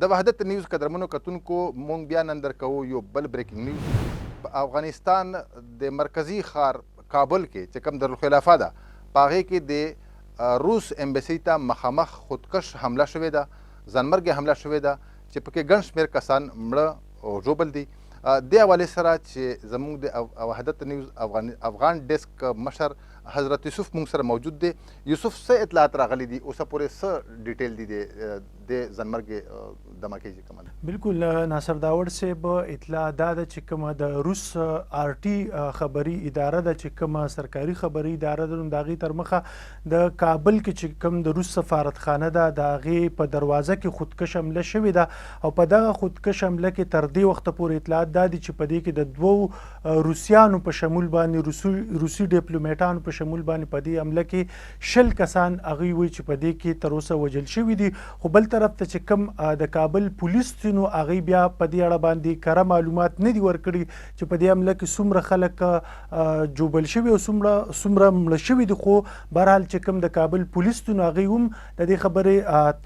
د وحدت نیوز قدرمنو کتونکو مونږ بیا نن درکوو یو بل بریکینګ نیوز. په افغانستان د مرکزي ښار کابل کې چې کوم دارالخلافه ده په هغې کې د روس امبسۍ ته مخامخ خودکش حمله شوې ده، ځانمرګې حمله شوې ده چې پکې ګڼ شمېر کسان مړه او ژوبل دي. دې حوالې سره چې زموږ د وحدت نیوز افغان ډیسک مشر حضرت یوسف مونږ سره موجود دی. یوسف څه اطلاعات راغلي دي اوسه پورې څه ډیټیل دي د ځانمرګې دمکې چې کومه ده؟ بالکل ناصر داوړ صاحب اطلاع دا ده چې کومه د روس RT خبري اداره ده چې کومه سرکاري خبري اداره ده نو د هغې تر مخه د کابل کې چې کوم د روس سفارتخانه ده د هغې په دروازه کې خودکش حمله شوې ده او په دغه خودکش حمله کې تر دې وخته پورې اطلاعات دا دي چې په دې کې د دوو روسیانو په شمول باندې روسي ډیپلومیټانو په شمول باندې په دې حمله کې 20 کسان هغوی وایي چې په دې کې تر اوسه وژل شوي دي. خو بل طرف ته چې کوم د کابل پولیس دي نو هغوی بیا په دې اړه باندې کره معلومات نه دي ورکړي چې په دې حمله کې څومره خلک جوبل شوي او څومره مړه شوي دي. خو بهرحال چې کوم د کابل پولیس دي نو هغوی هم د دې خبرې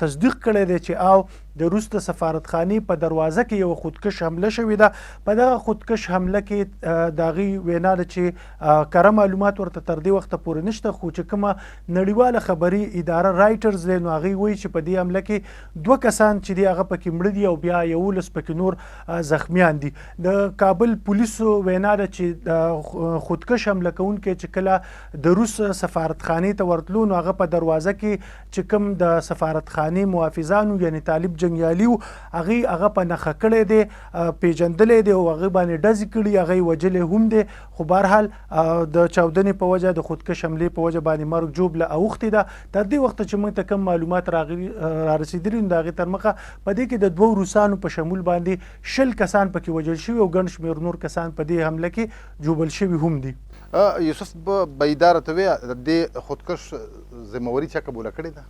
تصدیق کړی دی چې او د روس د سفارتخانې په دروازه کې یو خودکش حمله شوې ده. په دغه خودکش حمله کې د هغې وینا ده چې کره معلومات ورته تر دې وخته پورې نشته، خو چې کومه نړیواله خبري اداره رایټرز دی نو هغوی وایي چې په دې حمله کې 2 کسان چې دي هغه پکې مړه دي او بیا 11 پکې نور زخمیان دي. د کابل پولیسو وینا ده چې د خودکش حمله کوونکی چې کله د روس سفارتخانې ته ورتلو نو هغه په دروازه کې چې کوم د سفارتخانې محافظانو یعنی طالب جنګیالي هغه په نښه کړی دی، پیژندلی دی او هغه باندې ډزې کړي، هغه یې وژلی هم دی. خو بهرحال د چاودنې په وجه د خودکش حملې په وجه باندې مرګ ژوبله اوښتې ده. تر دې وخته چې موږ ته کوم معلومات رارسېدلي نو د هغې تر مخه په دې کې د 2 روسانو په شمول باندې 20 کسان پکې وژل شوي او ګڼ شمېر نور کسان په دې حمله کې ژوبل شوي هم دي. یوسف بیداره ته وایه د دې خودکش ذمهواري چا قبوله کړې ده؟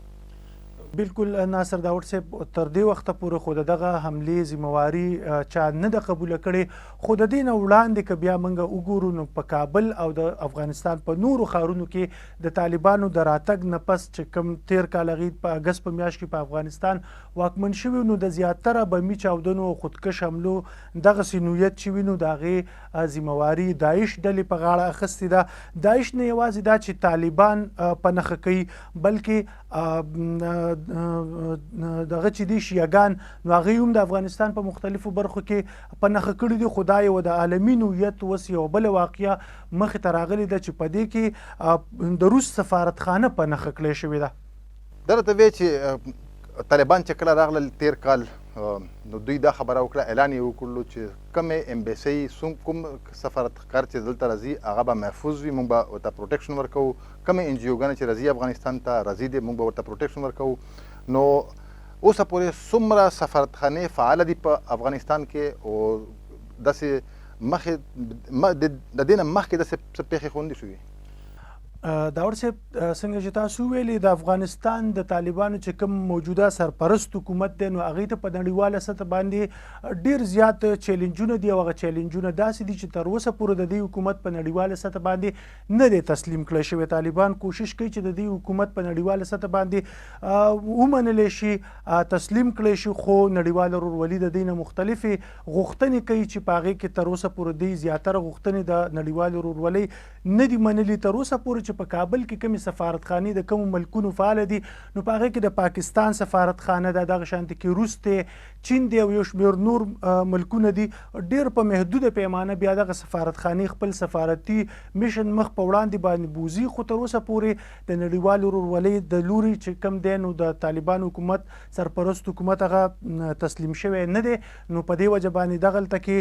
بالکل ناصر داوړ صاحب تر دې وخته پورې خو د دغه حملې ذمهواري چا نه ده قبوله کړې. خو د دې نه وړاندې که بیا موږ وګورو نو په کابل او د افغانستان په نورو ښارونو کې د طالبانو د راتګ نه پس چې کوم تیر کال هغوی په اګست په میاشت کې په افغانستان واکمن شوي نو د زیاتره بمي چاودنو او خودکش حملو دغسې نوعیت چې وي نو د هغې ذمهواري داعش ډلې په غاړه اخیستې ده. داعش نه یوازې دا چې طالبان په نښه کوي بلکې دغه چې دي شیعګان نو هغوی هم د افغانستان په مختلفو برخو کې په نښه کړي دي. خو دا یوه د عالمي نوعیت اوس یوه بله واقعه مخې ته راغلې ده چې په دې کې د روس سفارتخانه په نښه کړې شوې ده. دا راته وایي چې طالبان چې کله راغلل تیر کال نو دوی دا خبره وکړه، اعلان یې وکړلو چې کومې امبیسۍ کوم سفارتکار چې دلته راځي هغه به محفوظ وي، موږ به ورته پروټیکشن ورکوو. کومې NGO چې راځي افغانستان ته راځي دی موږ به ورته پروټیکشن ورکوو. نو اوسه پورې څومره سفارتخانې فعاله دي په افغانستان کې او داسې مخکې د دې نه مخکې داسې څه پیښې خو نه دي شوي؟ داوړ صاحب څنګه چې تاسو ویلي د افغانستان د طالبانو چې کوم موجوده سرپرست حکومت دی نو هغوی ته په نړیواله سطح باندې ډېر زیات چیلنجونه دي او هغه چیلنجونه داسې دي چې تر اوسه پورې د دې حکومت په نړیواله سطح باندې نه دی تسلیم کړی شوی. طالبان کوشش کوي چې د دې حکومت په نړیواله سطح باندې ومنلی شي، تسلیم کړی شي، خو نړیواله ورورولي د دې نه مختلفې غوښتنې کوي چې په هغې کې تر اوسه پورې دوی زیاتره غوښتنې د نړیوالې ورورولۍ نه دي منلي. تر اوسه پورې چې په کابل کې کومې سفارتخانې د کومو ملکونو فعاله دي نو په هغې کې د پاکستان سفارتخانه ده، دغه شانتې کې روس دی، چین دی او یو شمېر نور ملکونه دي. ډېر په محدوده پیمانه بیا دغه سفارتخانې خپل سفارتي میشن مخ په وړاندې باندې بوځي. خو تر اوسه پورې د نړیوالې ورورولۍ د لوري چې کوم دی نو د طالبان حکومت سرپرست حکومت هغه تسلیم شوی نه دی. نو په دې وجه باندې دغلته کې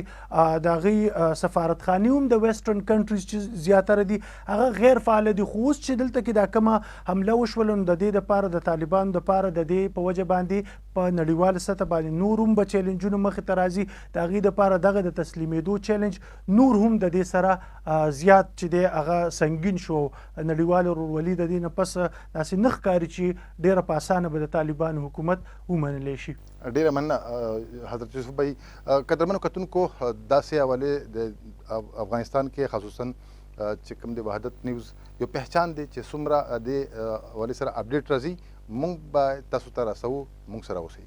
د هغوی سفارتخانې هم د ویسټرن کنټریز چې زیاتره دي هغه غیر فعاله دي. خو اوس چې دلته کې دا کومه حمله وشوله نو د دې دپاره د طالبانو دپاره د دې په وجه باندې په نړیواله سطح باندې نور هم به چیلنجونه مخې ته راځي. د هغې دپاره دغه د تسلیمېدو چیلنج نور هم د دې سره زیات چې دی هغه سنګین شو. نړیواله ورورولي د دې نه پس داسې نه ښکاري چې ډېره په اسانه به د طالبانو حکومت ومنلی شي. ډېره مننه حضرت یوسف بھائی. قدرمنو کتونکو داسې حوالې د افغانستان کې خصوصا چې کوم د وحدت نیوز یو پہچان دی چې څومره د حوالې سره اپډیټ راځي موږ به تاسو ته رسوو. موږ سره اوسئ.